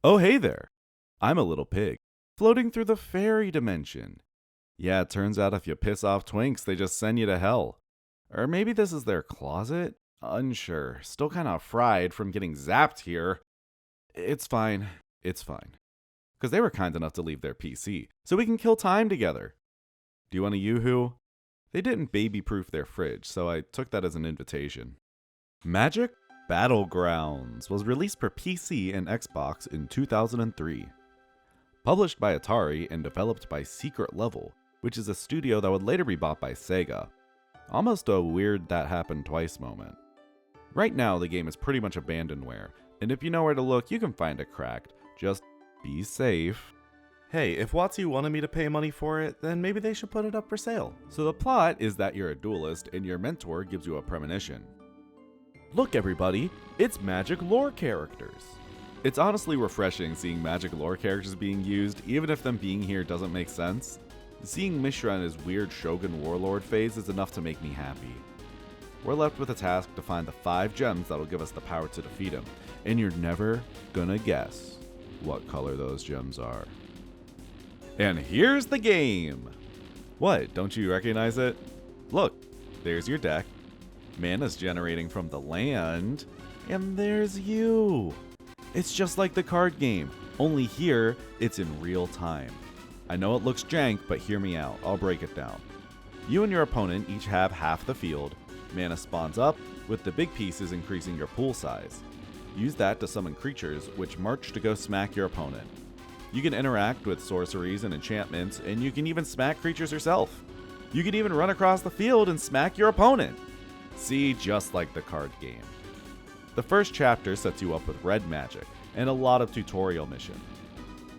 Oh, hey there. I'm a little pig, floating through the fairy dimension. Yeah, it turns out if you piss off twinks, they just send you to hell. Or maybe this is their closet? Unsure. Still kind of fried from getting zapped here. It's fine. It's fine. Because they were kind enough to leave their PC, so we can kill time together. Do you want a yoo-hoo? They didn't baby-proof their fridge, so I took that as an invitation. Magic Battlegrounds was released for PC and Xbox in 2003. Published by Atari and developed by Secret Level, which is a studio that would later be bought by Sega. Almost a weird that happened twice moment. Right now, the game is pretty much abandonware, and if you know where to look, you can find it cracked. Just be safe. Hey, if WotC wanted me to pay money for it, then maybe they should put it up for sale. So the plot is that you're a duelist and your mentor gives you a premonition. Look everybody, it's magic lore characters. It's honestly refreshing seeing magic lore characters being used, even if them being here doesn't make sense. Seeing Mishra in his weird Shogun warlord phase is enough to make me happy. We're left with a task to find the 5 gems that'll give us the power to defeat him, and you're never gonna guess what color those gems are. And here's the game! What, don't you recognize it? Look, there's your deck. Mana's generating from the land, and there's you. It's just like the card game, only here, it's in real time. I know it looks jank, but hear me out, I'll break it down. You and your opponent each have half the field. Mana spawns up, with the big pieces increasing your pool size. Use that to summon creatures, which march to go smack your opponent. You can interact with sorceries and enchantments, and you can even smack creatures yourself. You can even run across the field and smack your opponent. See, just like the card game. The first chapter sets you up with red magic, and a lot of tutorial missions.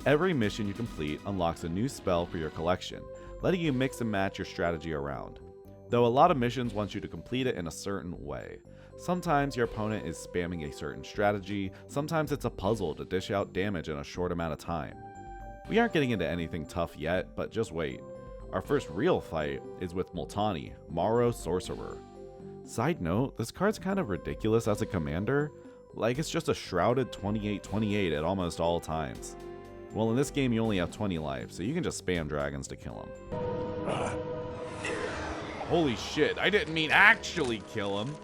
Every mission you complete unlocks a new spell for your collection, letting you mix and match your strategy around. Though a lot of missions want you to complete it in a certain way. Sometimes your opponent is spamming a certain strategy, sometimes it's a puzzle to dish out damage in a short amount of time. We aren't getting into anything tough yet, but just wait. Our first real fight is with Multani, Maro Sorcerer. Side note, this card's kind of ridiculous as a commander, like it's just a shrouded 28/28 at almost all times. Well, in this game you only have 20 life, so you can just spam dragons to kill him. Holy shit, I didn't mean actually kill him.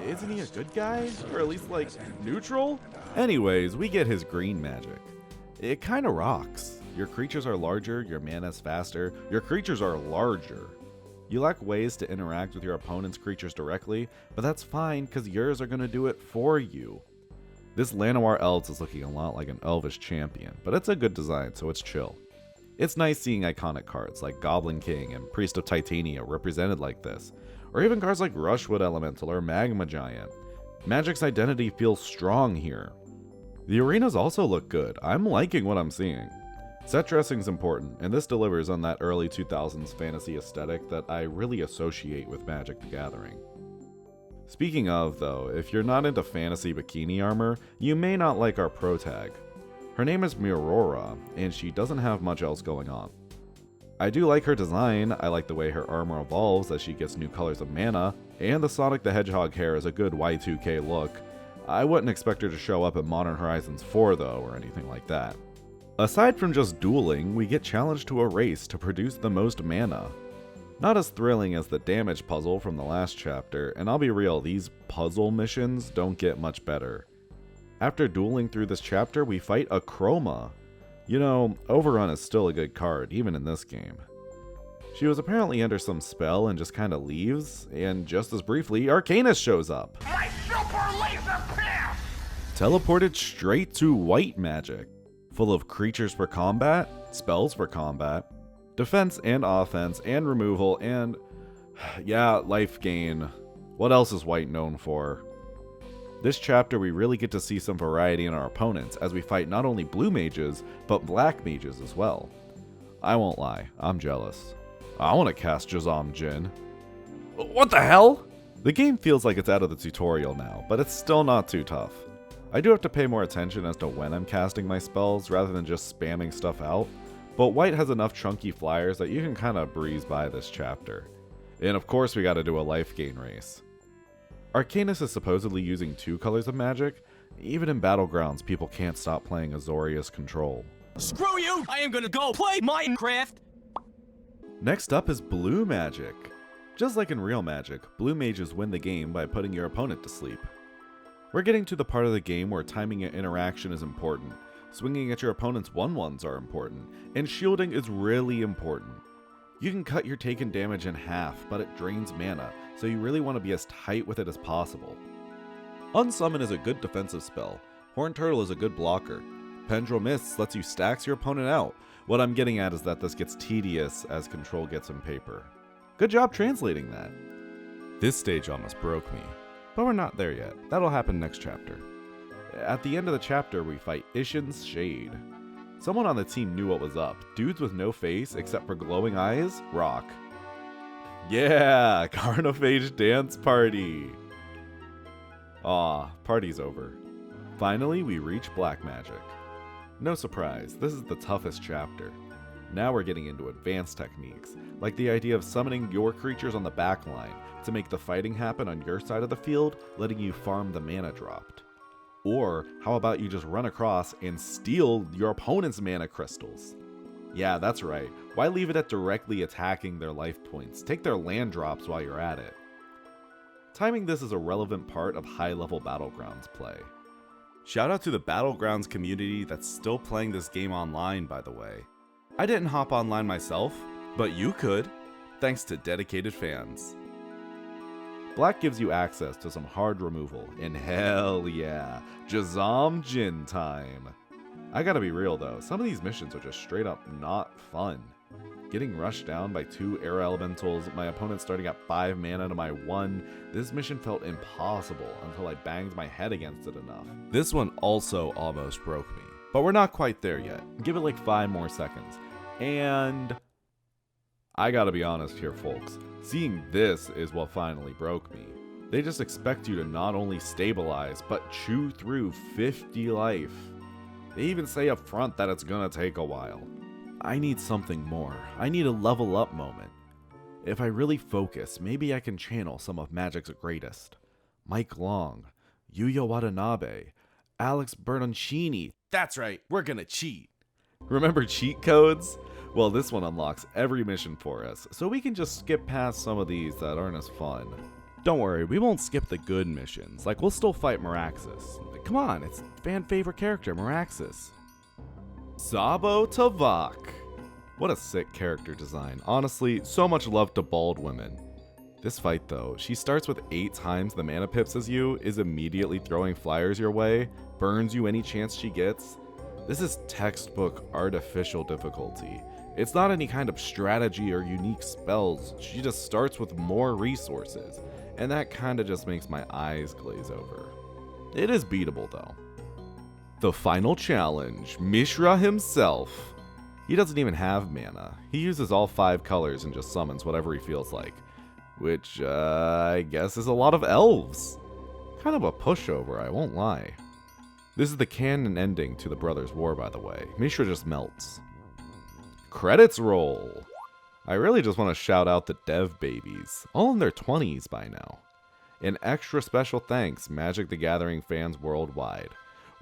Isn't he a good guy? Or at least like neutral? Anyways, we get his green magic. It kinda rocks. Your creatures are larger, your mana's faster, your creatures are larger. You lack ways to interact with your opponent's creatures directly, but that's fine because yours are going to do it for you. This Llanowar Elves is looking a lot like an Elvish champion, but it's a good design, so it's chill. It's nice seeing iconic cards like Goblin King and Priest of Titania represented like this, or even cards like Rushwood Elemental or Magma Giant. Magic's identity feels strong here. The arenas also look good. I'm liking what I'm seeing. Set dressing's important, and this delivers on that early 2000s fantasy aesthetic that I really associate with Magic the Gathering. Speaking of, though, if you're not into fantasy bikini armor, you may not like our pro tag. Her name is Mirora, and she doesn't have much else going on. I do like her design, I like the way her armor evolves as she gets new colors of mana, and the Sonic the Hedgehog hair is a good Y2K look. I wouldn't expect her to show up in Modern Horizons 4 though, or anything like that. Aside from just dueling, we get challenged to a race to produce the most mana. Not as thrilling as the damage puzzle from the last chapter, and I'll be real, these puzzle missions don't get much better. After dueling through this chapter, we fight a Chroma. You know, Overrun is still a good card, even in this game. She was apparently under some spell and just kinda leaves, and just as briefly, Arcanus shows up. My super laser pass! Teleported straight to white magic. Full of creatures for combat, spells for combat, defense and offense, and removal, and yeah, life gain. What else is white known for? This chapter we really get to see some variety in our opponents as we fight not only blue mages, but black mages as well. I won't lie, I'm jealous. I want to cast Jazam Jin. What the hell? The game feels like it's out of the tutorial now, but it's still not too tough. I do have to pay more attention as to when I'm casting my spells rather than just spamming stuff out, but white has enough chunky flyers that you can kinda breeze by this chapter. And of course we gotta do a life gain race. Arcanus is supposedly using 2 colors of magic, Even in Battlegrounds, people can't stop playing Azorius Control. Screw you! I am gonna go play Minecraft! Next up is Blue Magic. Just like in real Magic, Blue Mages win the game by putting your opponent to sleep. We're getting to the part of the game where timing your interaction is important, swinging at your opponent's 1/1s are important, and shielding is really important. You can cut your taken damage in half, but it drains mana, so you really want to be as tight with it as possible. Unsummon is a good defensive spell, Horned Turtle is a good blocker, Pendril Mists lets you stacks your opponent out. What I'm getting at is that this gets tedious as control gets in paper. Good job translating that. This stage almost broke me, but we're not there yet. That'll happen next chapter. At the end of the chapter, we fight Ishin's Shade. Someone on the team knew what was up. Dudes with no face except for glowing eyes, rock. Yeah, Carnophage dance party. Aw, party's over. Finally, we reach Black Magic. No surprise, this is the toughest chapter. Now we're getting into advanced techniques, like the idea of summoning your creatures on the back line to make the fighting happen on your side of the field, letting you farm the mana dropped. Or how about you just run across and steal your opponent's mana crystals? Yeah, that's right. Why leave it at directly attacking their life points? Take their land drops while you're at it. Timing this is a relevant part of high-level Battlegrounds play. Shout out to the Battlegrounds community that's still playing this game online, by the way. I didn't hop online myself, but you could, thanks to dedicated fans. Black gives you access to some hard removal, and hell yeah, Jazam Jin time. I gotta be real though, some of these missions are just straight up not fun. Getting rushed down by 2 air elementals, my opponent starting at 5 mana to my 1, this mission felt impossible until I banged my head against it enough. This one also almost broke me, but we're not quite there yet. Give it like 5 more seconds. And I gotta be honest here, folks. Seeing this is what finally broke me. They just expect you to not only stabilize, but chew through 50 life. They even say up front that it's gonna take a while. I need something more. I need a level up moment. If I really focus, maybe I can channel some of Magic's greatest. Mike Long, Yuya Watanabe, Alex Bertoncini. That's right, we're gonna cheat. Remember cheat codes? Well, this one unlocks every mission for us, so we can just skip past some of these that aren't as fun. Don't worry, we won't skip the good missions, like we'll still fight Meraxes. Come on, it's fan favorite character, Meraxes. Sabo Tavak. What a sick character design. Honestly, so much love to bald women. This fight though, she starts with 8 times the mana pips as you, is immediately throwing flyers your way, burns you any chance she gets. This is textbook artificial difficulty. It's not any kind of strategy or unique spells, she just starts with more resources, and that kinda just makes my eyes glaze over. It is beatable though. The final challenge, Mishra himself. He doesn't even have mana. He uses all 5 colors and just summons whatever he feels like. Which, I guess is a lot of elves. Kind of a pushover, I won't lie. This is the canon ending to the Brothers' War, by the way. Mishra just melts. Credits roll. I really just want to shout out the dev babies, all in their 20s by now. An extra special thanks, Magic the Gathering fans worldwide.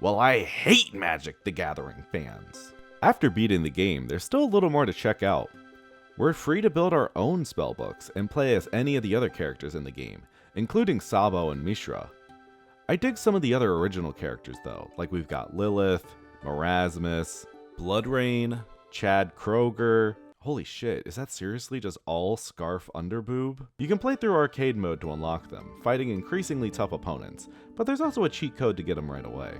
Well, I hate Magic the Gathering fans. After beating the game, there's still a little more to check out. We're free to build our own spellbooks and play as any of the other characters in the game, including Sabo and Mishra. I dig some of the other original characters though, like we've got Lilith, Marasmus, Bloodrain, Chad Kroger. Holy shit, is that seriously just all Scarf Underboob? You can play through arcade mode to unlock them, fighting increasingly tough opponents, but there's also a cheat code to get them right away.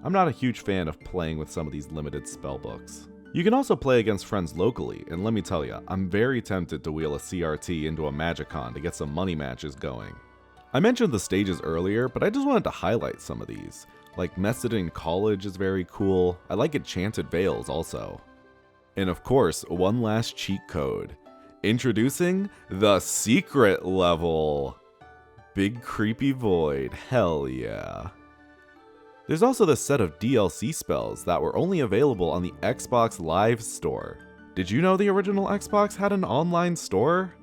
I'm not a huge fan of playing with some of these limited spellbooks. You can also play against friends locally, and let me tell ya, I'm very tempted to wheel a CRT into a Magicon to get some money matches going. I mentioned the stages earlier, but I just wanted to highlight some of these. Like Messedin College is very cool, I like Enchanted Vales also. And of course, one last cheat code. Introducing the secret level. Big Creepy Void, hell yeah. There's also this set of DLC spells that were only available on the Xbox Live Store. Did you know the original Xbox had an online store?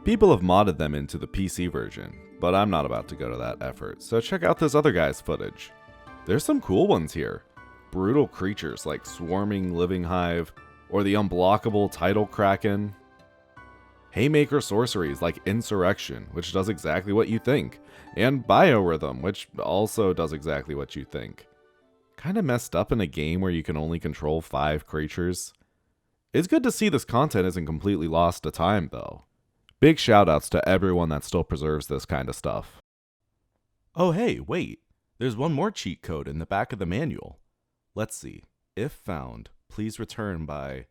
People have modded them into the PC version, but I'm not about to go to that effort, so check out this other guy's footage. There's some cool ones here. Brutal creatures like Swarming Living Hive, or the unblockable Tidal Kraken. Haymaker sorceries like Insurrection, which does exactly what you think, and Biorhythm, which also does exactly what you think. Kinda messed up in a game where you can only control 5 creatures. It's good to see this content isn't completely lost to time, though. Big shoutouts to everyone that still preserves this kind of stuff. Oh hey, wait. There's one more cheat code in the back of the manual. Let's see. If found, please return by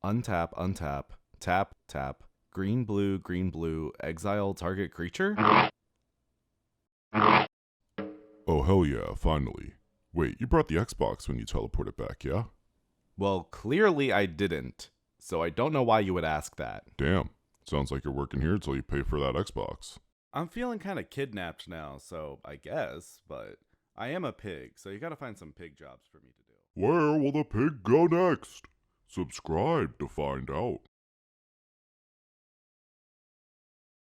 untap, untap, tap, tap, green, blue, exile target creature? Oh, hell yeah, finally. Wait, you brought the Xbox when you teleported back, yeah? Well, clearly I didn't, so I don't know why you would ask that. Damn, sounds like you're working here until you pay for that Xbox. I'm feeling kind of kidnapped now, so I guess, but I am a pig, so you gotta find some pig jobs for me to do. Where will the pig go next? Subscribe to find out.